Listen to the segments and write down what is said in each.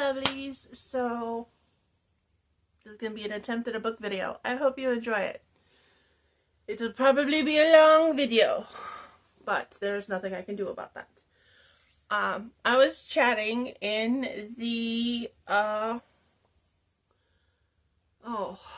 lovelies. So this is going to be an attempt at a book video. I hope you enjoy it. It'll probably be a long video, but there's nothing I can do about that. I was chatting in the,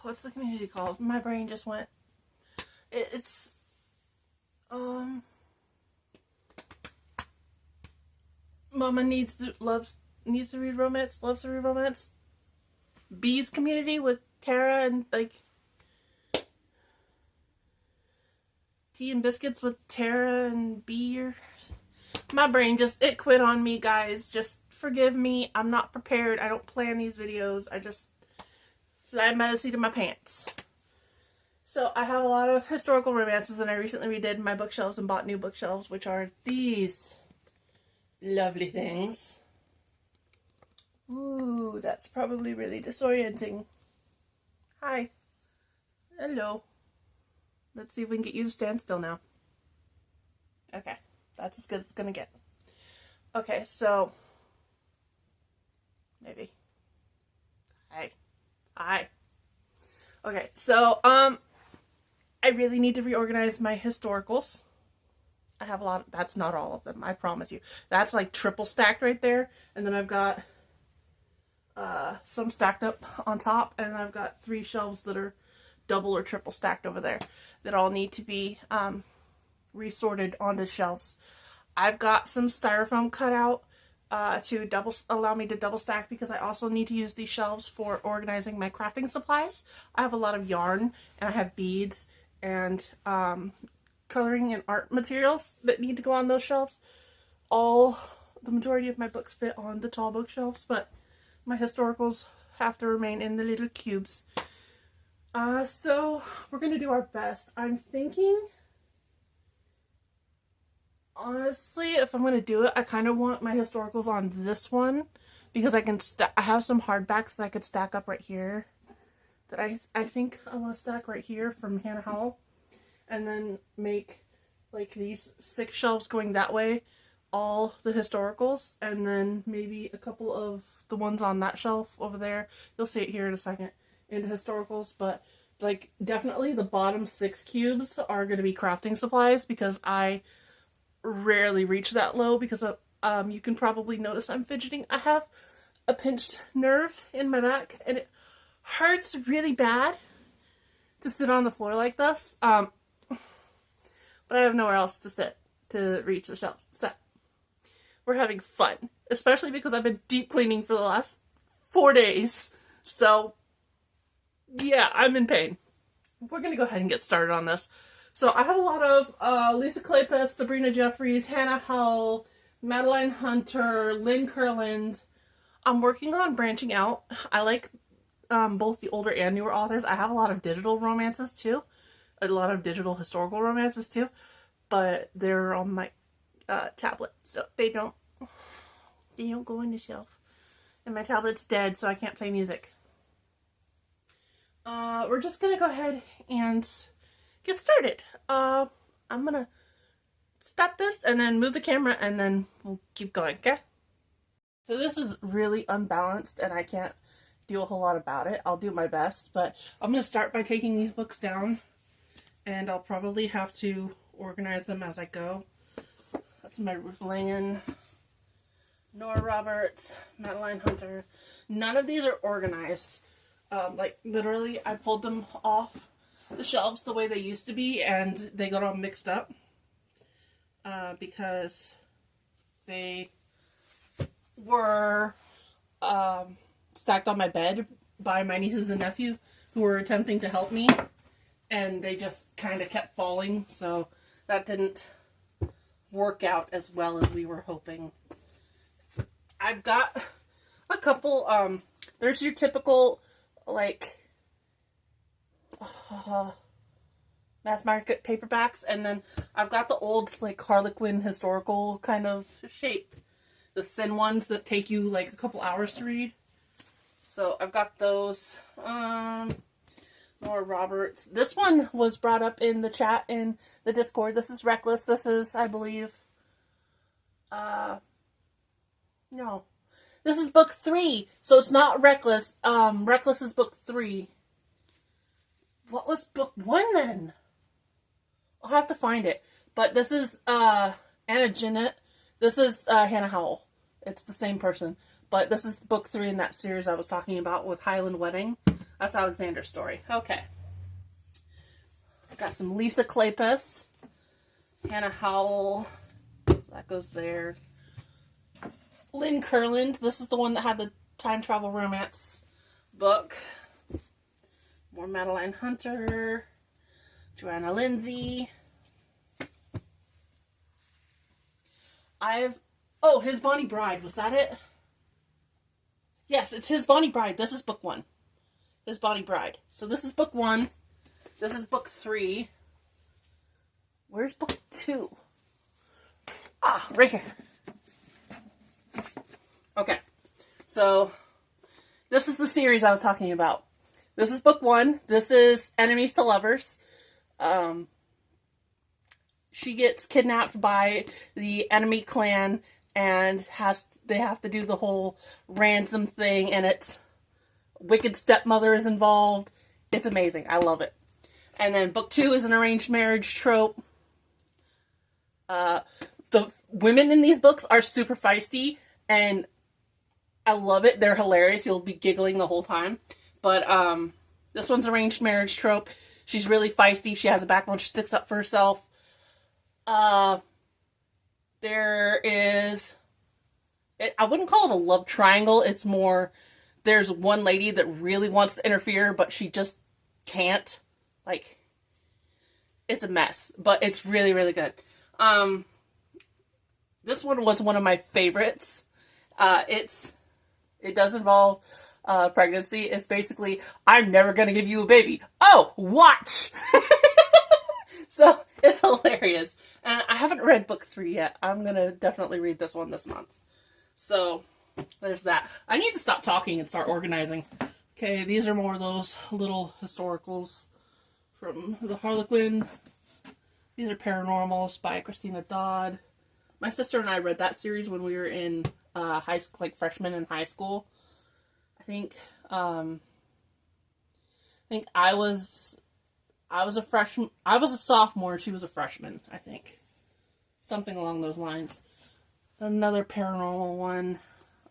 what's the community called? My brain just went. It's, Mama needs to read romance, loves to read romance. Bees community with Tara and like tea and biscuits with Tara and Bee. Or my brain just it quit on me, guys. Just forgive me. I'm not prepared. I don't plan these videos. I just fly by the seat of my pants. So I have a lot of historical romances, and I recently redid my bookshelves and bought new bookshelves, which are these lovely things. Ooh, that's probably really disorienting. Hi. Hello. Let's see if we can get you to stand still now. Okay, that's as good as it's gonna get. Okay, so maybe. Hi. Okay, so I really need to reorganize my historicals. I have a lot. That's not all of them, I promise you. That's like triple stacked right there, and then I've got some stacked up on top, and I've got 3 shelves that are double or triple stacked over there that all need to be resorted onto shelves. I've got some styrofoam cut out to allow me to double stack, because I also need to use these shelves for organizing my crafting supplies. I have a lot of yarn, and I have beads and coloring and art materials that need to go on those shelves. The majority of my books fit on the tall bookshelves, but my historicals have to remain in the little cubes. So we're gonna do our best. I'm thinking, honestly, if I'm gonna do it, I kind of want my historicals on this one, because I have some hardbacks that I could stack up right here that I think I want to stack right here from Hannah Howell, and then make like these 6 shelves going that way, all the historicals, and then maybe a couple of the ones on that shelf over there. You'll see it here in a second into historicals, but like definitely the bottom 6 cubes are going to be crafting supplies, because I rarely reach that low, because you can probably notice I'm fidgeting. I have a pinched nerve in my back, and it hurts really bad to sit on the floor like this, but I have nowhere else to sit to reach the shelf. So we're having fun, especially because I've been deep cleaning for the last 4 days. So yeah, I'm in pain. We're gonna go ahead and get started on this. So I have a lot of Lisa Kleypas, Sabrina Jeffries, Hannah Howell, Madeline Hunter, Lynn Kurland. I'm working on branching out. I like both the older and newer authors. I have a lot of digital romances too. A lot of digital historical romances too. But they're on my tablet, so they don't go in the shelf. And my tablet's dead, so I can't play music. We're just gonna go ahead and get started. I'm gonna stop this and then move the camera, and then we'll keep going, okay? So this is really unbalanced, and I can't do a whole lot about it. I'll do my best, but I'm gonna start by taking these books down, and I'll probably have to organize them as I go. That's my Ruth Langan, Nora Roberts, Madeline Hunter. None of these are organized. Like literally, I pulled them off the shelves the way they used to be, and they got all mixed up because they were stacked on my bed by my nieces and nephew, who were attempting to help me, and they just kind of kept falling, so that didn't work out as well as we were hoping. I've got a couple, there's your typical, like, mass market paperbacks, and then I've got the old, like, Harlequin historical kind of shape. The thin ones that take you, like, a couple hours to read. So I've got those. Nora Roberts. This one was brought up in the chat in the Discord. This is Reckless. This is, I believe, no. This is book 3, so it's not Reckless. Reckless is book 3. What was book 1 then? I'll have to find it. But this is Anna Jeanette. This is Hannah Howell. It's the same person. But this is book 3 in that series I was talking about with Highland Wedding. That's Alexander's story. Okay. Got some Lisa Kleypas. Hannah Howell. So that goes there. Lynn Kurland. This is the one that had the time travel romance book. More Madeline Hunter. Joanna Lindsay. Oh, His Bonnie Bride. Was that it? Yes, it's His Bonnie Bride. This is book 1. His Bonnie Bride. So this is book 1. This is book 3. Where's book 2? Ah, right here. Okay. So this is the series I was talking about. This is book 1. This is Enemies to Lovers. She gets kidnapped by the enemy clan and they have to do the whole ransom thing, and it's wicked stepmother is involved. It's amazing. I love it. And then book 2 is an arranged marriage trope. The women in these books are super feisty, and I love it. They're hilarious. You'll be giggling the whole time. But this one's arranged marriage trope. She's really feisty. She has a backbone. She sticks up for herself. There is... I wouldn't call it a love triangle. It's more... There's one lady that really wants to interfere, but she just can't. Like, it's a mess. But it's really, really good. This one was one of my favorites. It does involve pregnancy. It's basically, I'm never going to give you a baby. Oh, watch! So, it's hilarious. And I haven't read book 3 yet. I'm going to definitely read this one this month. So, there's that. I need to stop talking and start organizing. Okay, these are more of those little historicals from the Harlequin. These are Paranormals by Christina Dodd. My sister and I read that series when we were in high school, like freshmen in high school. I think I was a freshman. I was a sophomore. She was a freshman. I think something along those lines. Another paranormal one.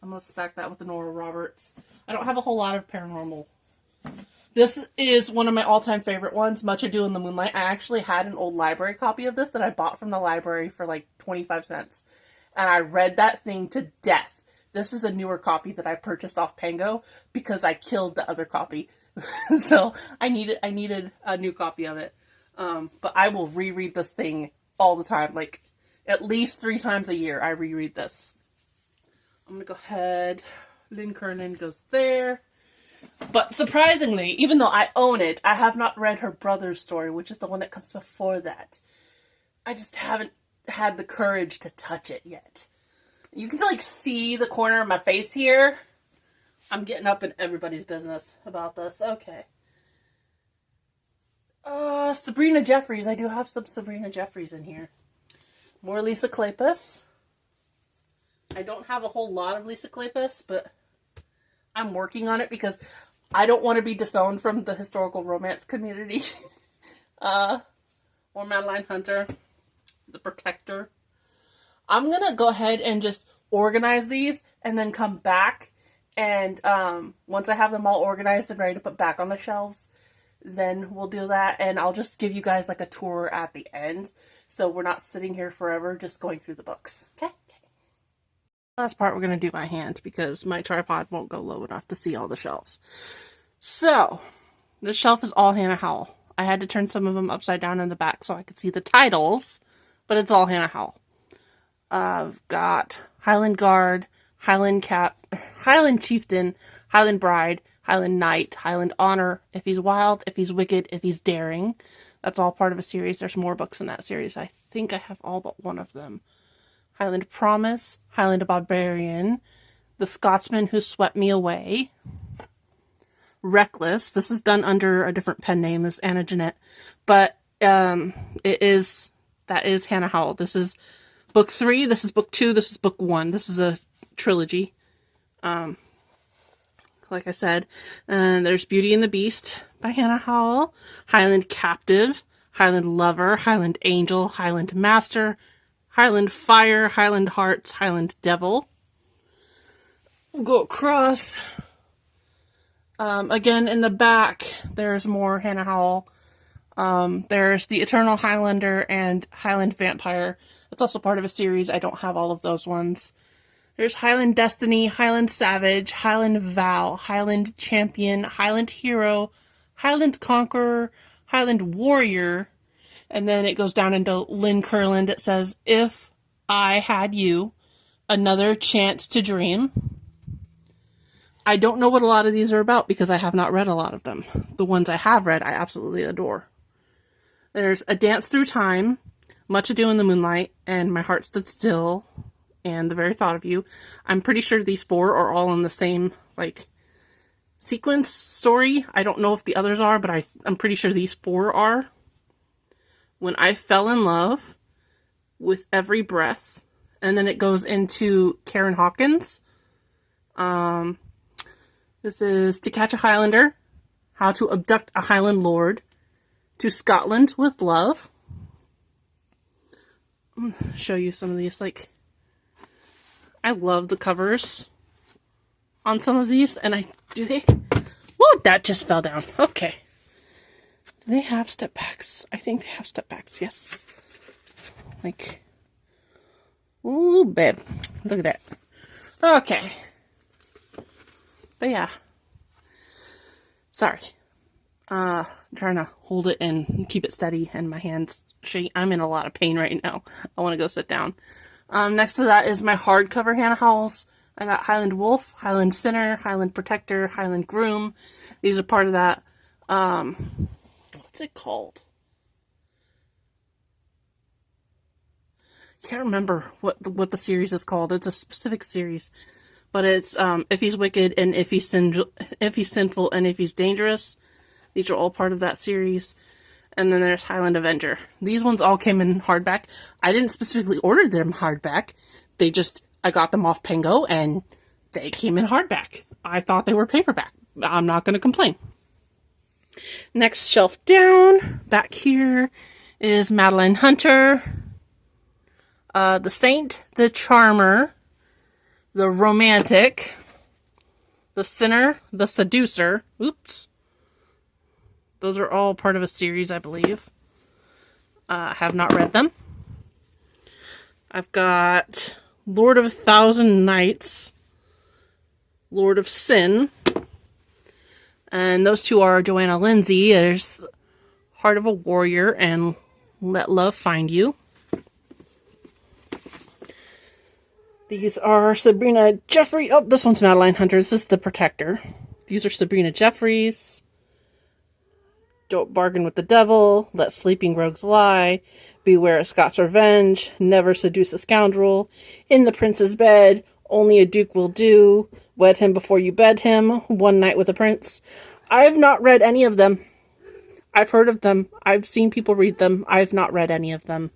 I'm gonna stack that with the Nora Roberts. I don't have a whole lot of paranormal. This is one of my all-time favorite ones, Much Ado in the Moonlight. I actually had an old library copy of this that I bought from the library for like 25 cents. And I read that thing to death. This is a newer copy that I purchased off Pango because I killed the other copy. So I needed a new copy of it. But I will reread this thing all the time. Like, at least 3 times a year I reread this. I'm going to go ahead. Lynn Kernan goes there. But surprisingly, even though I own it, I have not read her brother's story, which is the one that comes before that. I just haven't had the courage to touch it yet. You can like see the corner of my face here. I'm getting up in everybody's business about this. Okay. Sabrina Jeffries. I do have some Sabrina Jeffries in here. More Lisa Kleypas. I don't have a whole lot of Lisa Kleypas, but I'm working on it because I don't want to be disowned from the historical romance community. Or Madeline Hunter, The Protector. I'm going to go ahead and just organize these and then come back. And once I have them all organized and ready to put back on the shelves, then we'll do that. And I'll just give you guys like a tour at the end. So we're not sitting here forever just going through the books. Okay? Last part we're going to do by hand because my tripod won't go low enough to see all the shelves. So, this shelf is all Hannah Howell. I had to turn some of them upside down in the back so I could see the titles, but it's all Hannah Howell. I've got Highland Guard, Highland Chieftain, Highland Bride, Highland Knight, Highland Honor, If He's Wild, If He's Wicked, If He's Daring. That's all part of a series. There's more books in that series. I think I have all but one of them. Highland Promise, Highland Barbarian, The Scotsman Who Swept Me Away, Reckless. This is done under a different pen name as Anna Jeanette, but that is Hannah Howell. This is book 3, this is book 2, this is book 1. This is a trilogy. Like I said, and there's Beauty and the Beast by Hannah Howell, Highland Captive, Highland Lover, Highland Angel, Highland Master, Highland Fire, Highland Hearts, Highland Devil. We'll go across. Again, in the back, there's more Hannah Howell. There's the Eternal Highlander and Highland Vampire. That's also part of a series. I don't have all of those ones. There's Highland Destiny, Highland Savage, Highland Vow, Highland Champion, Highland Hero, Highland Conqueror, Highland Warrior, and then it goes down into Lynn Curland. It says, If I Had You, Another Chance to Dream. I don't know what a lot of these are about because I have not read a lot of them. The ones I have read, I absolutely adore. There's A Dance Through Time, Much Ado in the Moonlight, and My Heart Stood Still, and The Very Thought of You. I'm pretty sure these 4 are all in the same, like, sequence story. I don't know if the others are, but I'm pretty sure these 4 are. When I Fell in Love, With Every Breath, and then it goes into Karen Hawkins. This is To Catch a Highlander, How to Abduct a Highland Lord, To Scotland with Love. I'm going to show you some of these, like, I love the covers on some of these, and whoa, that just fell down. Okay. Do they have step backs? I think they have step backs, yes. Like, ooh, babe. Look at that. Okay. But yeah. Sorry. I'm trying to hold it and keep it steady, and my hands shake. I'm in a lot of pain right now. I want to go sit down. Next to that is my hardcover Hannah Howells. I got Highland Wolf, Highland Sinner, Highland Protector, Highland Groom. These are part of that. What's it called? Can't remember what the series is called. It's a specific series, but it's If He's Wicked and If He's Sinful and If He's Dangerous. These are all part of that series. And then there's Highland Avenger. These ones all came in hardback. I didn't specifically order them hardback. I got them off Pango and they came in hardback. I thought they were paperback. I'm not going to complain. Next shelf down, back here, is Madeline Hunter, The Saint, The Charmer, The Romantic, The Sinner, The Seducer. Oops. Those are all part of a series, I believe. I have not read them. I've got Lord of a Thousand Nights, Lord of Sin, and those 2 are Joanna Lindsay. There's Heart of a Warrior and Let Love Find You. These are Sabrina Jeffrey. Oh, this one's Madeline Hunter. This is The Protector. These are Sabrina Jeffries. Don't Bargain with the Devil, Let Sleeping Rogues Lie, Beware of Scots Revenge, Never Seduce a Scoundrel, In the Prince's Bed, Only a Duke Will Do, Wed Him Before You Bed Him, One Night with a Prince. I've not read any of them. I've heard of them. I've seen people read them. I've not read any of them.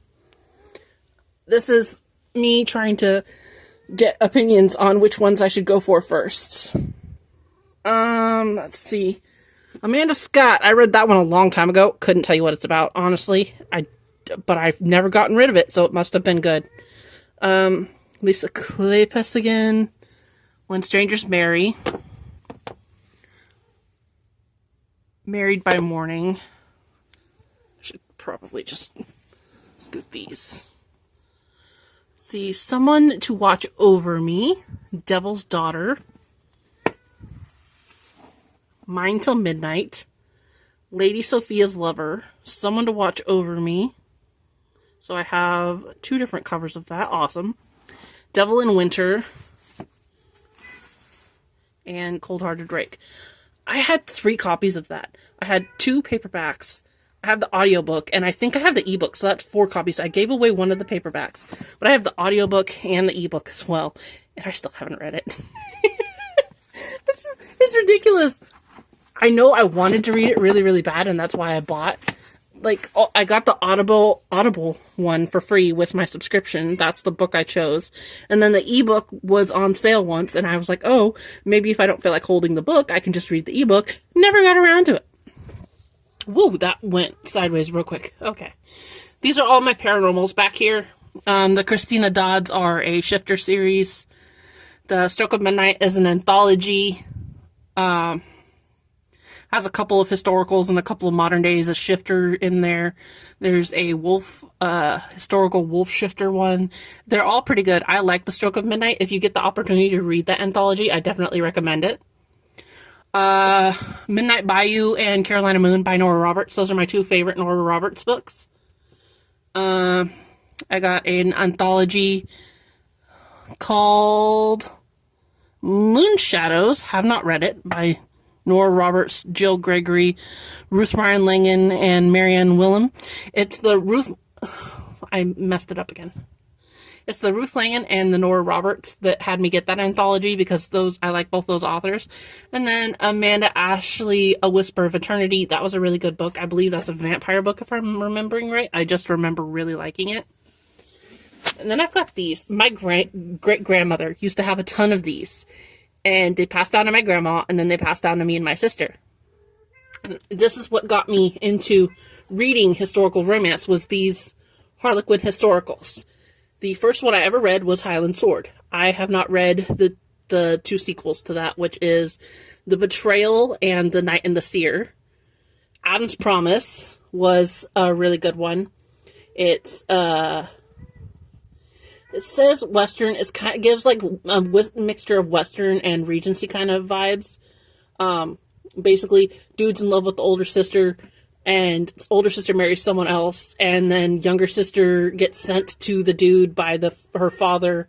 This is me trying to get opinions on which ones I should go for first. Let's see. Amanda Scott. I read that one a long time ago. Couldn't tell you what it's about, honestly. But I've never gotten rid of it, so it must have been good. Lisa Kleypas again. When Strangers Marry. Married by Morning. I should probably just scoot these. Let's see. Someone to Watch Over Me. Devil's Daughter. Mine Till Midnight, Lady Sophia's Lover, Someone to Watch Over Me. So I have 2 different covers of that. Awesome. Devil in Winter, and Cold Hearted Drake. I had 3 copies of that. I had 2 paperbacks. I have the audiobook, and I think I have the ebook, so that's 4 copies. I gave away one of the paperbacks, but I have the audiobook and the ebook as well, and I still haven't read it. It's ridiculous. I know I wanted to read it really, really bad, and that's why I bought like, I got the Audible one for free with my subscription. That's the book I chose. And then the ebook was on sale once, and I was like, oh, maybe if I don't feel like holding the book, I can just read the ebook. Never got around to it. Woo, that went sideways real quick. Okay. These are all my paranormals back here. The Christina Dodds are a shifter series. The Stroke of Midnight is an anthology. Has a couple of historicals and a couple of modern days, a shifter in there. There's a wolf, historical wolf shifter one. They're all pretty good. I like The Stroke of Midnight. If you get the opportunity to read that anthology, I definitely recommend it. Midnight Bayou and Carolina Moon by Nora Roberts. Those are my two favorite Nora Roberts books. I got an anthology called Moon Shadows. Have not read it, by Nora Roberts, Jill Gregory, Ruth Ryan Langan, and Marianne Willem. It's the Ruth... I messed it up again. It's the Ruth Langan and the Nora Roberts that had me get that anthology, because I like both those authors. And then Amanda Ashley, A Whisper of Eternity. That was a really good book. I believe that's a vampire book, if I'm remembering right. I just remember really liking it. And then I've got these. My great-grandmother used to have a ton of these. And they passed down to my grandma, and then they passed down to me and my sister. This is what got me into reading historical romance, was these Harlequin historicals. The first one I ever read was Highland Sword. I have not read the two sequels to that, which is The Betrayal and The Knight and the Seer. Adam's Promise was a really good one. It says Western. It gives like a mixture of Western and Regency kind of vibes. Basically, dude's in love with the older sister, and his older sister marries someone else, and then younger sister gets sent to the dude by her father,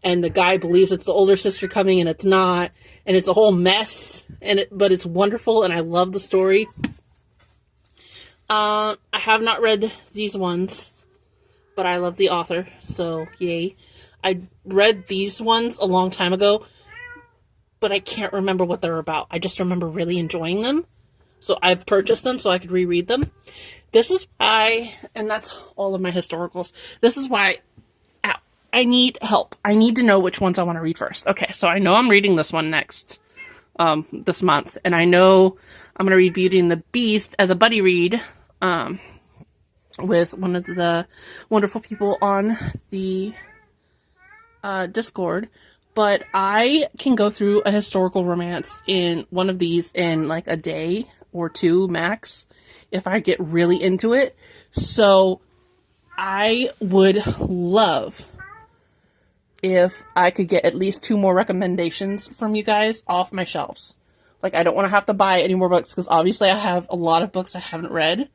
and the guy believes it's the older sister coming, and it's not, and it's a whole mess. But it's wonderful, and I love the story. I have not read these ones, but I love the author, so yay. I read these ones a long time ago, but I can't remember what they're about. I just remember really enjoying them, so I purchased them so I could reread them. This is why, and that's all of my historicals, this is why I need help. I need to know which ones I want to read first. Okay, so I know I'm reading this one next, this month, and I know I'm going to read Beauty and the Beast as a buddy read, with one of the wonderful people on the Discord, but I can go through a historical romance in one of these in like a day or two max if I get really into it. So I would love if I could get at least 2 more recommendations from you guys off my shelves. Like, I don't want to have to buy any more books, because obviously I have a lot of books I haven't read.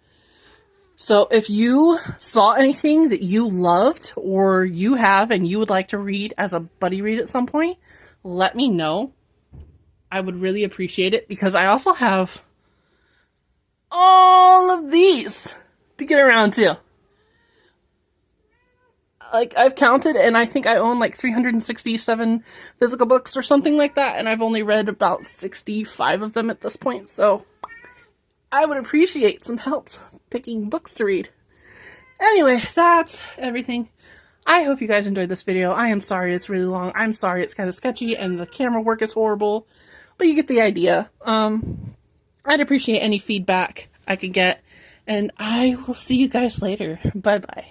So if you saw anything that you loved, or you have and you would like to read as a buddy read at some point, let me know. I would really appreciate it, because I also have all of these to get around to. Like, I've counted, and I think I own like 367 physical books or something like that, and I've only read about 65 of them at this point, so I would appreciate some help picking books to read. Anyway, that's everything. I hope you guys enjoyed this video. I am sorry it's really long. I'm sorry it's kind of sketchy and the camera work is horrible, but you get the idea. I'd appreciate any feedback I could get, and I will see you guys later. Bye-bye.